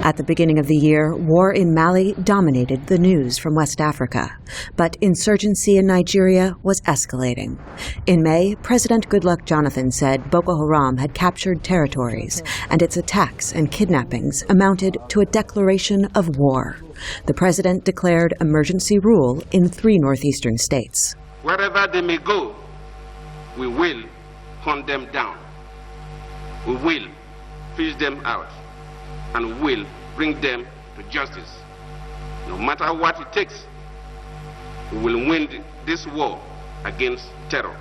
At the beginning of the year, war in Mali dominated the news from West Africa, but insurgency in Nigeria was escalating. In May, President Goodluck Jonathan said Boko Haram had captured territories, and its attacks and kidnappings amounted to a declaration of war. The president declared emergency rule in 3 northeastern states. Wherever they may go, we will hunt them down. We will fish them out, and will bring them to justice. No matter what it takes, we will win this war against terror.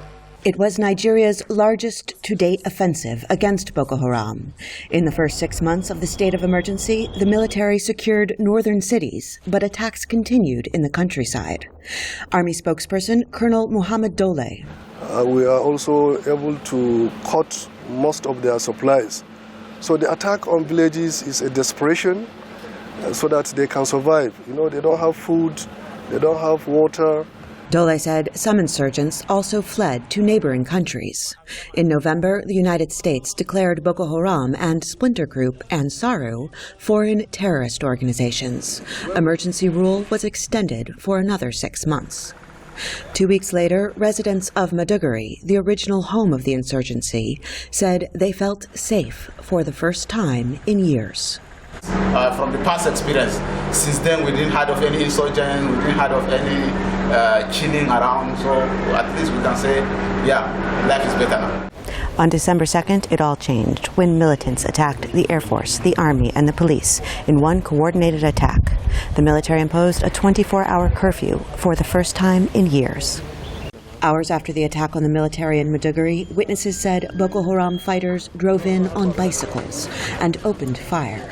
It was Nigeria's largest to-date offensive against Boko Haram. In the first 6 months of the state of emergency, the military secured northern cities, but attacks continued in the countryside. Army spokesperson Colonel Muhammad Dole. We are also able to cut most of their supplies. So the attack on villages is a desperation so that they can survive. You know, they don't have food, they don't have water. Dole said some insurgents also fled to neighboring countries. In November, the United States declared Boko Haram and splinter group Ansaru foreign terrorist organizations. Emergency rule was extended for another 6 months. 2 weeks later, residents of Maiduguri, the original home of the insurgency, said they felt safe for the first time in years. From the past experience, since then we didn't have of any insurgent, we didn't have of any chilling around, so at least we can say, yeah, life is better now. On December 2nd, it all changed when militants attacked the Air Force, the Army, and the police in one coordinated attack. The military imposed a 24-hour curfew for the first time in years. Hours after the attack on the military in Maiduguri, witnesses said Boko Haram fighters drove in on bicycles and opened fire.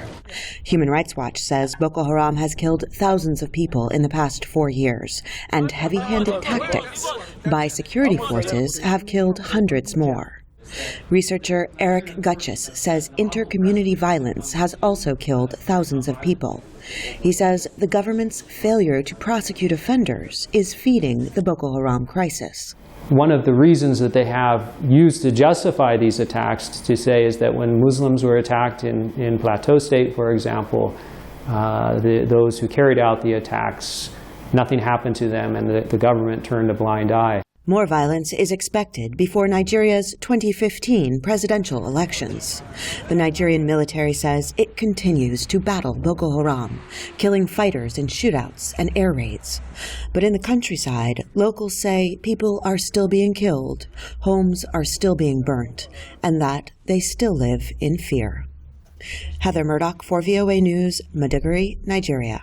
Human Rights Watch says Boko Haram has killed thousands of people in the past 4 years, and heavy-handed tactics by security forces have killed hundreds more. Researcher Eric Gutchis says inter-community violence has also killed thousands of people. He says the government's failure to prosecute offenders is feeding the Boko Haram crisis. One of the reasons that they have used to justify these attacks to say is that when Muslims were attacked in Plateau State, for example, those who carried out the attacks, nothing happened to them and the government turned a blind eye. More violence is expected before Nigeria's 2015 presidential elections. The Nigerian military says it continues to battle Boko Haram, killing fighters in shootouts and air raids. But in the countryside, locals say people are still being killed, homes are still being burnt, and that they still live in fear. Heather Murdock for VOA News, Maiduguri, Nigeria.